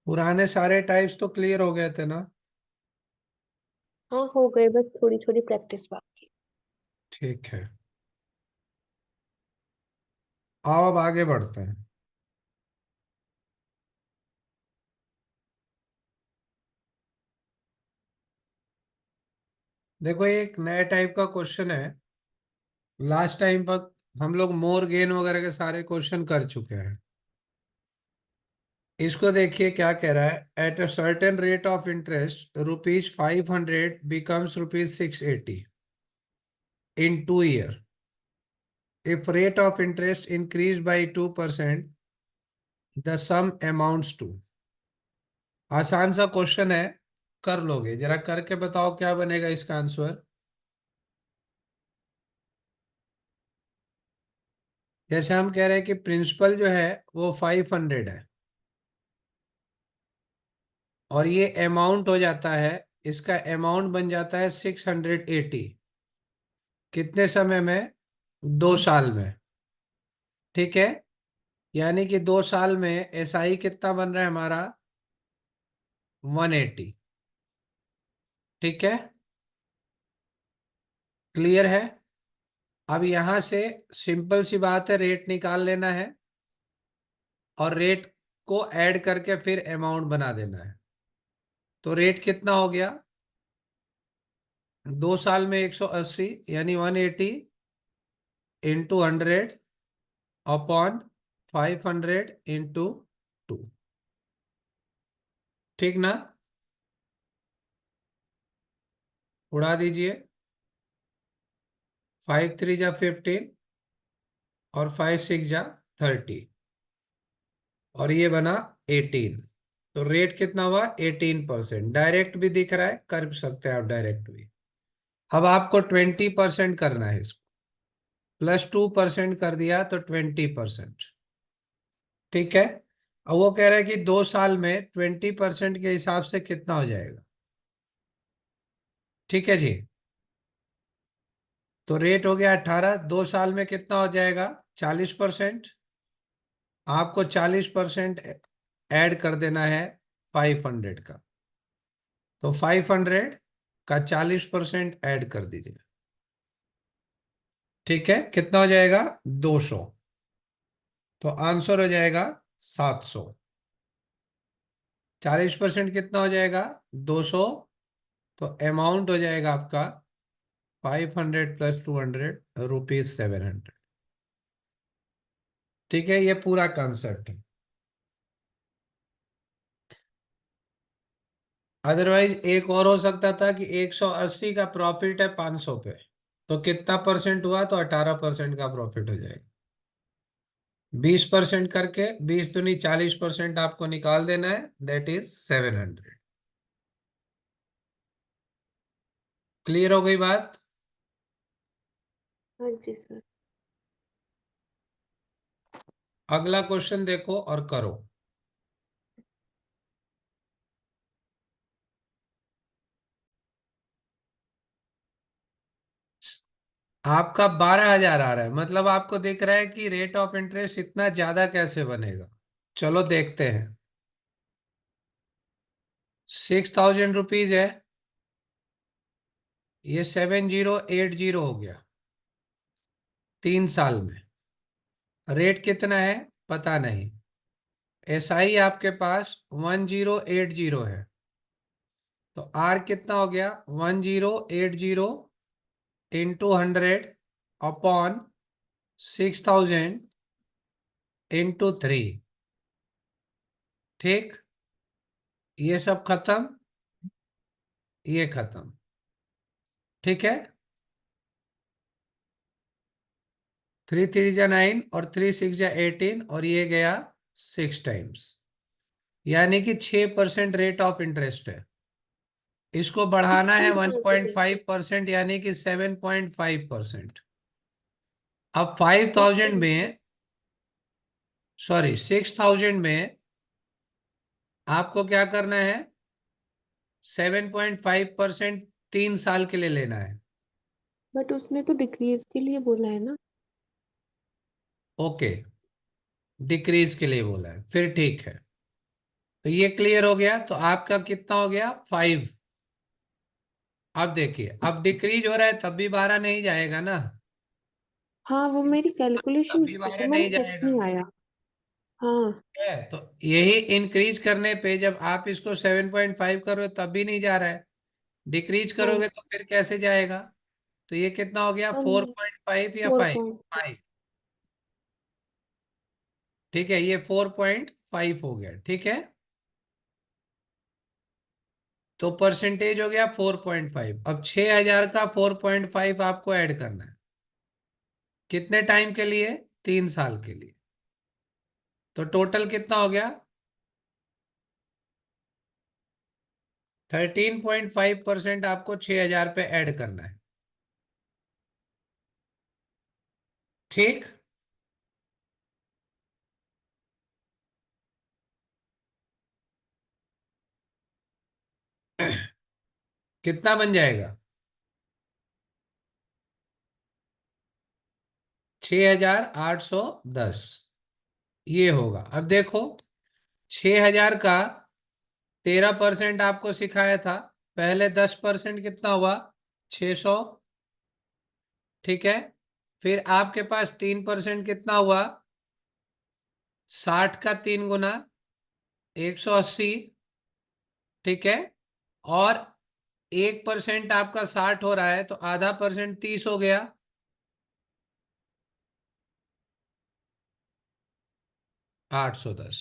पुराने सारे टाइप्स तो क्लियर हो गए थे ना? हाँ हो गए, बस थोड़ी थोड़ी प्रैक्टिस बाकी। ठीक है, आओ अब आगे बढ़ते हैं। देखो, ये एक नए टाइप का क्वेश्चन है। लास्ट टाइम पर हम लोग मोर गेन वगैरह के सारे क्वेश्चन कर चुके हैं। इसको देखिए क्या कह रहा है। At a certain rate of interest ₹500 becomes ₹680 in 2 years। If rate of interest increase by 2%, the sum amounts to. आसान सा क्वेश्चन है, कर लोगे? जरा करके बताओ क्या बनेगा इसका आंसर। जैसे हम कह रहे हैं कि प्रिंसिपल जो है वो 500 है, और ये अमाउंट हो जाता है, इसका अमाउंट बन जाता है 680। कितने समय में? 2 साल में। ठीक है, यानी कि 2 साल में एसआई कितना बन रहा है हमारा? 180। ठीक है, क्लियर है? अब यहां से सिंपल सी बात है, रेट निकाल लेना है और रेट को ऐड करके फिर अमाउंट बना देना है। तो रेट कितना हो गया? 2 साल में 180 यानी 180 इंटू 100 अपॉन 500 इंटू 2। ठीक ना? उड़ा दीजिए। 5 3 जा 15 और 5 6 जा 30, और ये बना 18। तो रेट कितना हुआ? 18%। डायरेक्ट भी दिख रहा है, कर सकते हैं आप डायरेक्ट भी। अब आपको 20% करना है इसको। +2% कर दिया तो 20%। ठीक है, अब वो कह रहा है कि 2 साल में 20% के हिसाब से कितना हो जाएगा। ठीक है जी, तो रेट हो गया 18, 2 साल में कितना हो जाएगा? 40%। आपको 40% ऐड कर देना है 500 का। तो 500 का 40% ऐड कर दीजिए। ठीक है, कितना हो जाएगा? 200। तो आंसर हो जाएगा 700। 40% कितना हो जाएगा? 200। तो अमाउंट हो जाएगा आपका 500 + 200 ₹700। ठीक है, ये पूरा कंसेप्ट है। अदरवाइज एक और हो सकता था कि 180 का प्रॉफिट है 500 पे, तो कितना परसेंट हुआ? तो 18% का प्रॉफिट हो जाएगा। 20% करके 20 दूनी 40% आपको निकाल देना है, दैट इज 700। क्लियर हो गई बात? हाँ जी सर। अगला क्वेश्चन देखो और करो। आपका 12,000 आ रहा है, मतलब आपको दिख रहा है कि रेट ऑफ इंटरेस्ट इतना ज्यादा कैसे बनेगा। चलो देखते हैं। ₹6,000 है, ये 7080 हो गया 3 साल में। रेट कितना है पता नहीं। एसआई आपके पास 1080 है, तो आर कितना हो गया? 1080 इंटू 100 अपॉन 6,000 इंटू 3। ठीक, ये सब खत्म, ये खत्म। ठीक है, 3 3 जा 9 और 3 6 जा 18, और ये गया 6 टाइम्स, यानी कि 6% रेट ऑफ इंटरेस्ट है। इसको बढ़ाना है 1.5%, यानी कि 7.5%। अब 5,000 में, सॉरी 6,000 में आपको क्या करना है? 7.5% 3 साल के लिए लेना है। बट उसने तो डिक्रीज के लिए बोला है ना। ओके, डिक्रीज के लिए बोला है, फिर ठीक है। तो ये क्लियर हो गया। तो आपका कितना हो गया 5। अब देखिए, अब डिक्रीज हो रहा है तब भी 12 नहीं जाएगा ना, हाँ, वो मेरी तब कैलकुलेशन भी मिस्टेक 12 है, मेरा नहीं सिक्स जाएगा। नहीं आया। हाँ। है तो यही इंक्रीज करने पे जब आप इसको 7.5 करो तब भी नहीं जा रहा है, डिक्रीज हाँ। करोगे तो फिर कैसे जाएगा। तो ये कितना हो गया हाँ, 4.5 या फोर 5। पॉइंट 5। ठीक है, ये 4.5 हो गया। ठीक है, तो परसेंटेज हो गया 4.5। अब 6,000 का 4.5 आपको ऐड करना है। कितने टाइम के लिए, 3 साल के लिए। तो टोटल कितना हो गया, 13.5% आपको 6,000 पे ऐड करना है। ठीक। कितना बन जाएगा, 6,810 ये होगा। अब देखो, 6,000 का 13% आपको सिखाया था, पहले 10% कितना हुआ, 600। ठीक है, फिर आपके पास 3% कितना हुआ, 60 का 3 गुना, 180। ठीक है, और 1% आपका 60 हो रहा है तो आधा परसेंट 30 हो गया, 810।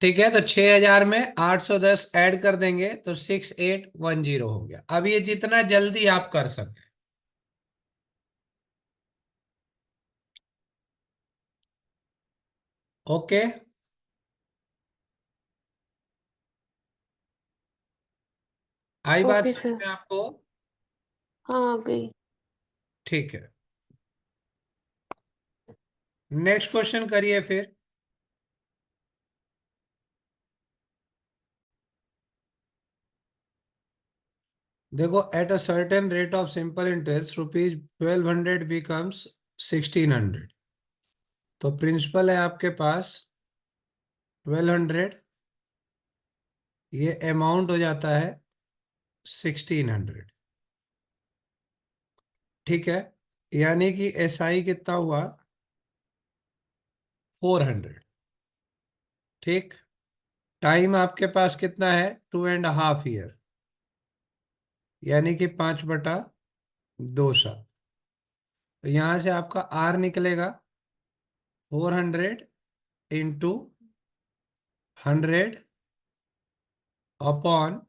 ठीक है, तो 6,000 में 810 ऐड कर देंगे तो 6,810 हो गया। अब ये जितना जल्दी आप कर सके। ओके, आई बात ओके समझ सर। में आपको। हाँ, आ गई। ठीक है, नेक्स्ट क्वेश्चन करिए फिर। देखो, eight a certain rate of simple interest ₹1,200 becomes 1,600। तो प्रिंसिपल है आपके पास 1,200, ये अमाउंट हो जाता है 1,600। ठीक है, यानी कि एसआई कितना हुआ, 400। ठीक, टाइम आपके पास कितना है, 2.5 ईयर, यानी कि 5/2 साल। तो यहां से आपका आर निकलेगा 400 इंटू 100 अपॉन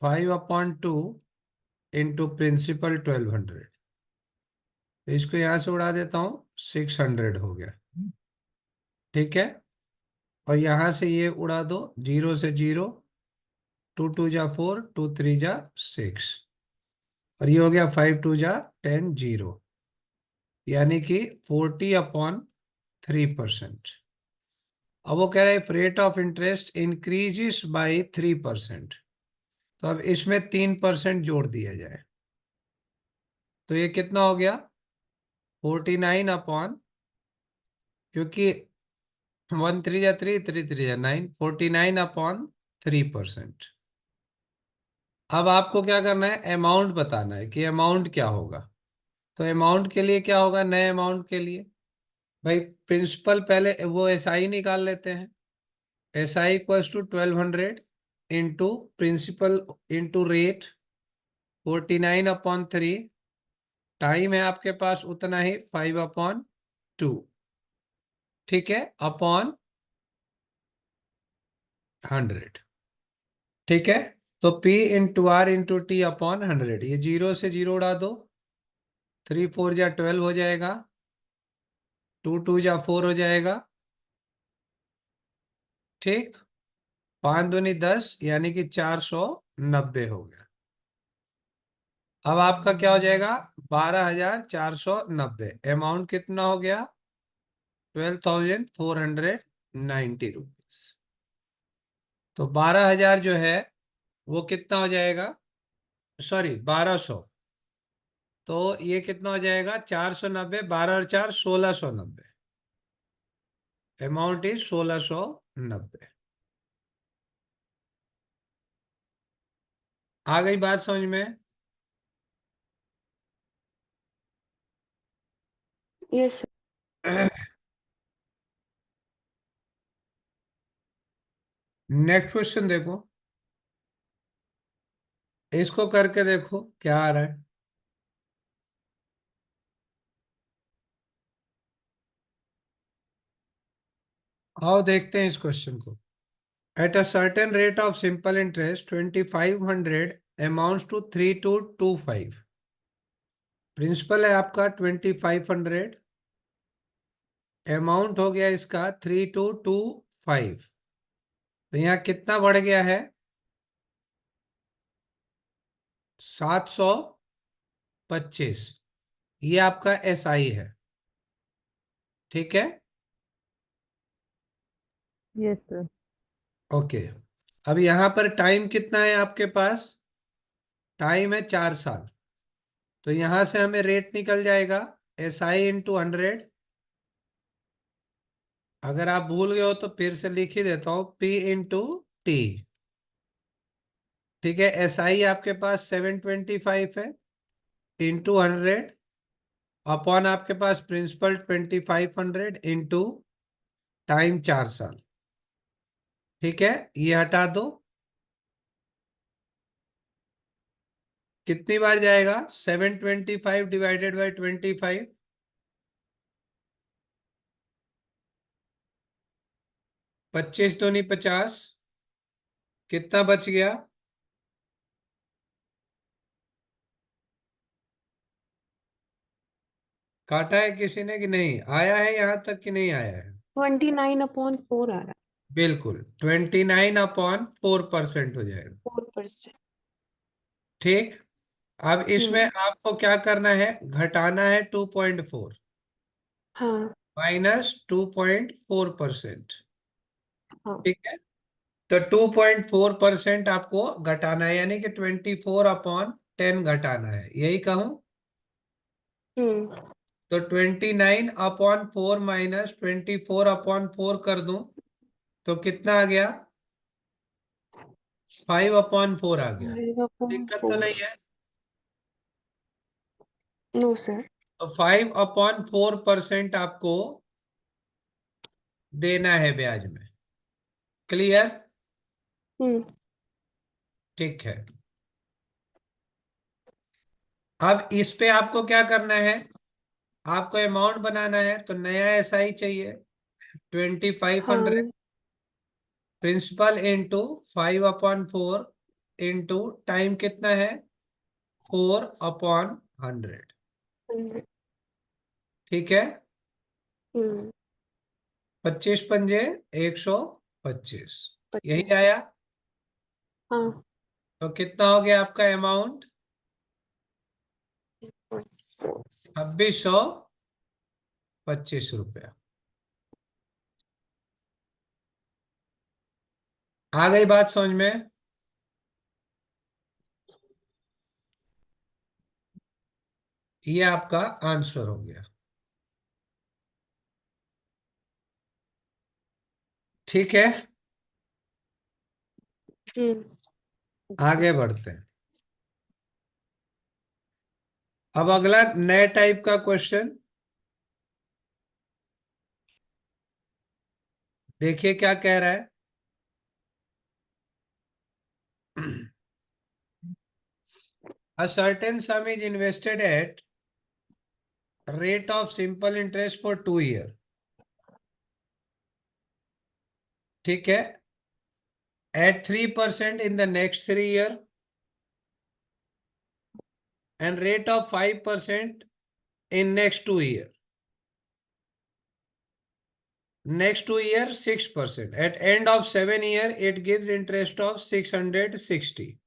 5/2 इंटू प्रिंसिपल 1,200। तो इसको यहां से उड़ा देता हूं, 600 हो गया। ठीक है, और यहां से ये उड़ा दो, 0 से 0, 2 2 जा 4, 2 3 जा 6, और ये हो गया 5 2 जा 10, 0, यानी कि 40/3%। अब वो कह रहे हैं rate of interest increases by 3%। तो अब इसमें 3% जोड़ दिया जाए तो ये कितना हो गया, 49 क्योंकि 1 3 जा 3, 3 3 जा 9, 49/3%। अब आपको क्या करना है, अमाउंट बताना है कि अमाउंट क्या होगा। तो अमाउंट के लिए क्या होगा, नए अमाउंट के लिए भाई प्रिंसिपल पहले वो एसआई निकाल लेते हैं। SI equals to 1,200 into principal into rate 49/3, time है आपके पास उतना ही 5/2। ठीक है, अपॉन 100। ठीक है, तो P into R into T upon 100, ये 0 से 0 उड़ा दो, 3 4 जा 12 हो जाएगा, 2 2 जा 4 हो जाएगा। ठीक, 5 दूनी 10, यानी कि 490 हो गया। अब आपका क्या हो जाएगा, 12,490। अमाउंट कितना हो गया, 12,490 रुपीज। तो 12,000 जो है वो कितना हो जाएगा, सॉरी 1,200। तो ये कितना हो जाएगा, 490, 12 और 4 1690। Amount is 1690। आ गई बात समझ में? यस नेक्स्ट क्वेश्चन देखो, इसको करके देखो क्या आ रहा है। आओ देखते हैं इस क्वेश्चन को। At a certain rate of simple interest 2500 amounts to 3225। Principal है आपका 2500, अमाउंट हो गया इसका 3225। तो यहाँ कितना बढ़ गया है? 725। ये आपका SI है, ठीक है। Yes sir. ओके, अब यहाँ पर टाइम कितना है आपके पास? टाइम है 4 साल। तो यहां से हमें रेट निकल जाएगा SI × 100। अगर आप भूल गए हो तो फिर से लिख ही देता हूँ, P × T। ठीक है, SI आपके पास 725 है, × 100 अपॉन आपके पास प्रिंसिपल 2500 इंटू टाइम 4 साल। ठीक है, ये हटा दो। कितनी बार जाएगा? 725 डिवाइडेड बाई 25। 25 दूनी 50। कितना बच गया? काटा है किसी ने कि नहीं? आया है यहां तक कि नहीं आया है? 29/4 आ रहा बिल्कुल 29/4% हो जाएगा। 4%। ठीक, अब इसमें हम्म। आपको क्या करना है? घटाना है 2.4 हाँ -2.4%। हाँ। ठीक है, तो 2.4% आपको घटाना है, यानी कि 24/10 घटाना है, यही कहूं? हम्म। तो 29/4 -24/4 कर दूं तो कितना आ गया? 5/4 आ गया। 5/4। दिक्कत तो नहीं है? No sir. तो 5/4% आपको देना है ब्याज में। क्लियर? हम्म। ठीक है, अब इस पे आपको क्या करना है? आपको अमाउंट बनाना है, तो नया SI चाहिए। 2500 हाँ। प्रिंसिपल इंटू 5/4 इंटू टाइम कितना है? 4/100। 100। ठीक है, हम्म। 25×5 125। यही 25। आया। हाँ। तो कितना हो गया आपका अमाउंट? 2625 रुपया। आ गई बात समझ में? ये आपका आंसर हो गया। ठीक है, हम्म। आगे बढ़ते हैं। अब अगला नए टाइप का क्वेश्चन देखिए क्या कह रहा है। A certain sum is invested at rate of simple interest for 2 years. ठीक है, at 3% in the next 3 years and rate of 5% in next 2 years. Next 2 years 6%. At end of 7 years it gives interest of 660.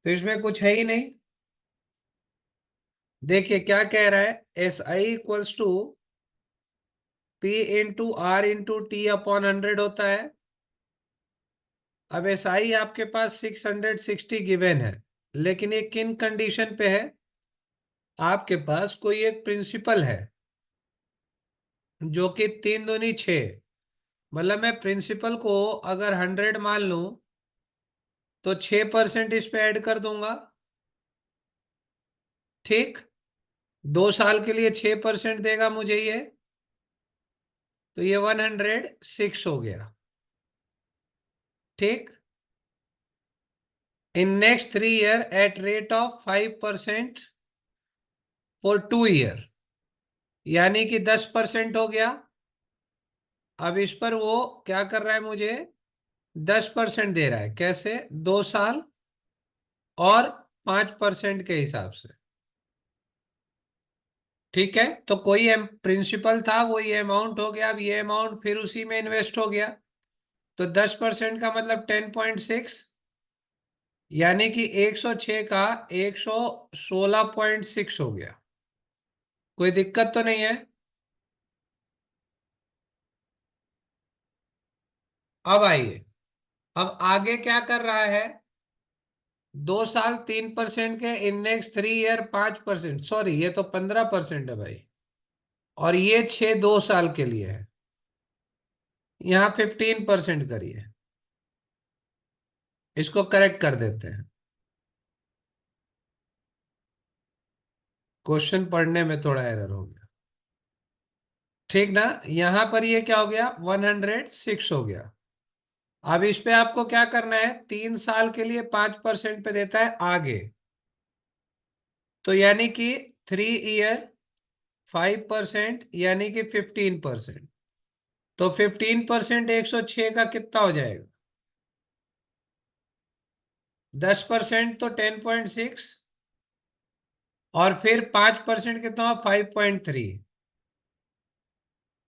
तो इसमें कुछ है ही नहीं। देखिए क्या कह रहा है, SI = P × R × T/100 होता है। अब SI आपके पास 660 गिवन है, लेकिन ये किन कंडीशन पे है? आपके पास कोई एक प्रिंसिपल है जो कि 3 दूनी 6, मतलब मैं प्रिंसिपल को अगर 100 मान लूं तो 6% इस पे ऐड कर दूंगा। ठीक, 2 साल के लिए 6% देगा मुझे ये, तो ये 106 हो गया। ठीक, in next 3 year at rate of 5% for 2 year, यानी कि 10% हो गया। अब इस पर वो क्या कर रहा है, मुझे 10% दे रहा है। कैसे? 2 साल और 5% के हिसाब से। ठीक है, तो कोई प्रिंसिपल था, वो ये अमाउंट हो गया। अब ये अमाउंट फिर उसी में इन्वेस्ट हो गया, तो 10% का मतलब 10.6, यानी कि 106 का 116.6 हो गया। कोई दिक्कत तो नहीं है? अब आइए, अब आगे क्या कर रहा है। 2 साल 3% के, इन नेक्स्ट 3 ईयर 5%, सॉरी ये तो 15% है भाई। और ये 2 साल के लिए है, यहाँ 15% करिए। इसको करेक्ट कर देते हैं। क्वेश्चन पढ़ने में थोड़ा एरर हो गया। ठीक ना, यहां पर ये क्या हो गया, 106 हो गया। अब इस पे आपको क्या करना है, 3 साल के लिए 5% पे देता है आगे, तो यानी कि 3 ईयर 5%, यानी कि 15%। तो 15% 106 का कितना हो जाएगा, 10% तो 10.6, और फिर 5% कितना, 5.3,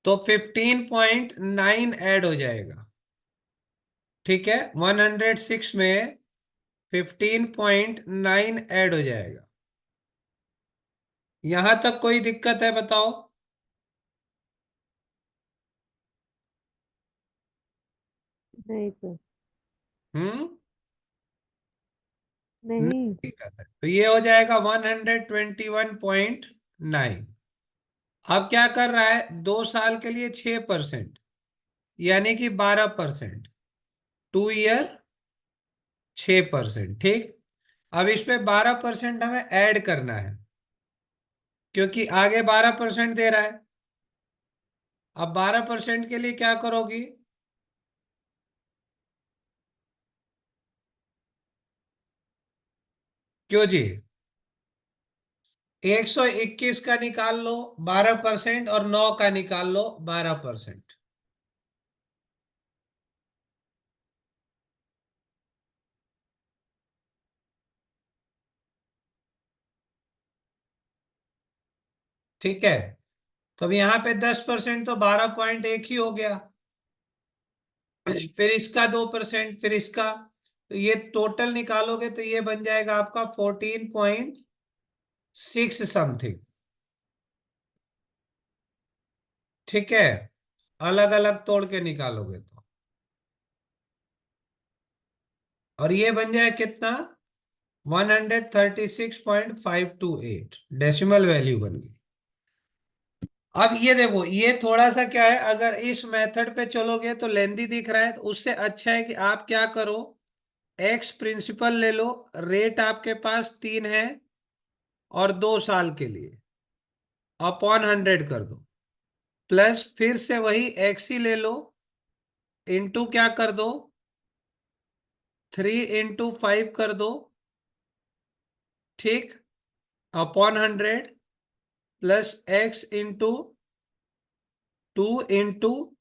तो 15.9 ऐड हो जाएगा। ठीक है, 106 में 15.9 ऐड हो जाएगा। यहां तक कोई दिक्कत है, बताओ? नहीं तो। हम्म, नहीं। नहीं दिक्कत है, तो ये हो जाएगा 121.9। अब क्या कर रहा है, 2 साल के लिए 6%, यानी कि 12%, 2 ईयर 6%। ठीक, अब इस पे 12% हमें ऐड करना है, क्योंकि आगे 12% दे रहा है। अब 12% के लिए क्या करोगी, क्यों जी? 121 का निकाल लो 12%, और 9 का निकाल लो 12%। ठीक है, तो अब यहाँ पे 10%, तो 12.1 ही हो गया। फिर इसका 2%, फिर इसका, तो ये टोटल निकालोगे तो ये बन जाएगा आपका 14.6 समथिंग। ठीक है, अलग अलग तोड़ के निकालोगे तो, और ये बन जाए कितना, 136.528 डेसिमल वैल्यू बन गई। अब ये देखो, ये थोड़ा सा क्या है, अगर इस मेथड पे चलोगे तो लेंदी दिख रहा है, तो उससे अच्छा है कि आप क्या करो, एक्स प्रिंसिपल ले लो, रेट आपके पास 3 है, और 2 साल के लिए अपॉन 100 कर दो, प्लस फिर से वही एक्स ही ले लो, इंटू क्या कर दो, 3 × 5 कर दो। ठीक, upon 100, plus x into 2 ×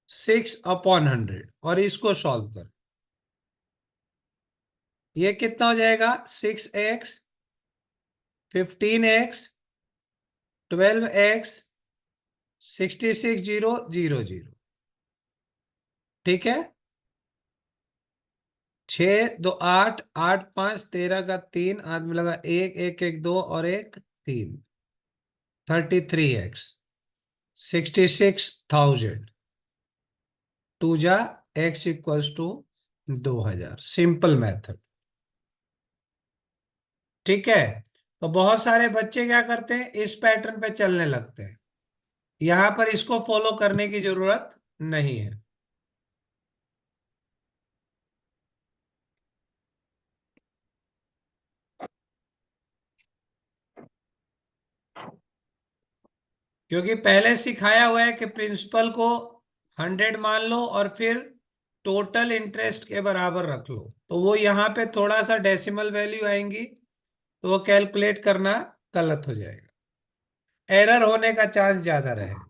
6 upon 100, और इसको सॉल्व कर। ये कितना हो जाएगा, 6x, 15x, 12x, 66,000। ठीक है, 6 2 8, 8 5 13 का 3, हाथ में लगा 1 1 1 2 और 1 3, 33x, 66,000, 2 जा x equals to 2,000। Simple method. ठीक है, तो बहुत सारे बच्चे क्या करते हैं, इस पैटर्न पे चलने लगते हैं। यहां पर इसको फॉलो करने की जरूरत नहीं है। क्योंकि पहले सिखाया हुआ है कि प्रिंसिपल को 100 मान लो और फिर टोटल इंटरेस्ट के बराबर रख लो, तो वो यहाँ पे थोड़ा सा डेसिमल वैल्यू आएंगी, तो वो कैलकुलेट करना गलत हो जाएगा, एरर होने का चांस ज्यादा रहेगा।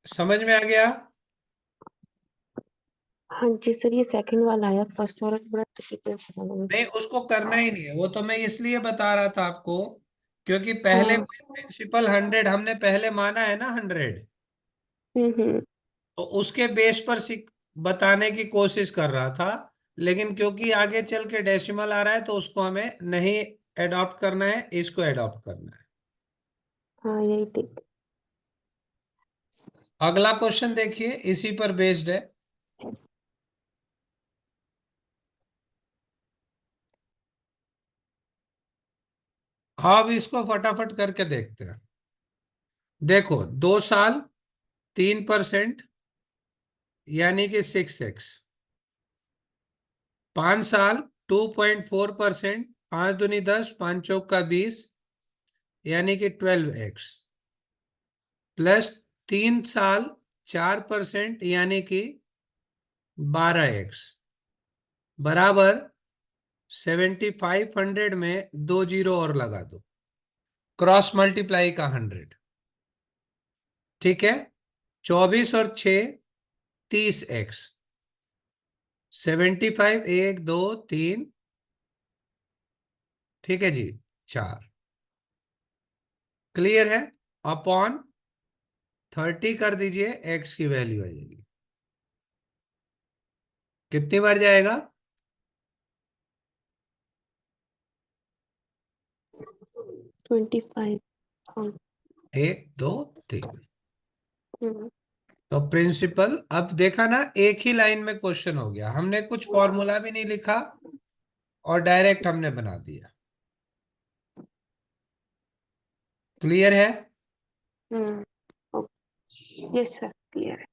समझ में आ गया? हाँ जी सर, ये सेकंड वाला आया, फर्स्ट वाला थोड़ा डिफिकल्ट था मुझे। नहीं, उसको करना ही नहीं है, वो तो मैं इसलिए बता रहा था आपको, क्योंकि पहले हाँ। कोई प्रिंसिपल 100 हमने पहले माना है ना, 100, हम्म। तो उसके बेस पर बताने की कोशिश कर रहा था, लेकिन क्योंकि आगे चल के डेसिमल आ रहा है तो उसको हमें नहीं एडॉप्ट करना है, इसको एडॉप्ट करना है। हाँ यही ठीक। अगला क्वेश्चन देखिए, इसी पर बेस्ड है। अब इसको फटाफट करके देखते हैं। देखो, 2 साल 3%, यानी कि 6x। 5 साल 2.4%, 5 दूनी 10, 5 चौक का 20, यानी कि 12x। प्लस 3 साल 4%, यानी कि 12x, बराबर 7500 में 2 जीरो और लगा दो, क्रॉस मल्टीप्लाई का 100। ठीक है, 24 और 6 30x, 75, 1 2 3, ठीक है जी, 4। क्लियर है? अपॉन 30 कर दीजिए, x की वैल्यू आ जाएगी। कितनी बार जाएगा? 25। हाँ। 1 2 3। हम्म। तो प्रिंसिपल, अब देखा ना, एक ही लाइन में क्वेश्चन हो गया, हमने कुछ फॉर्मूला भी नहीं लिखा और डायरेक्ट हमने बना दिया। क्लियर है? हम्म। यस सर, क्लियर है।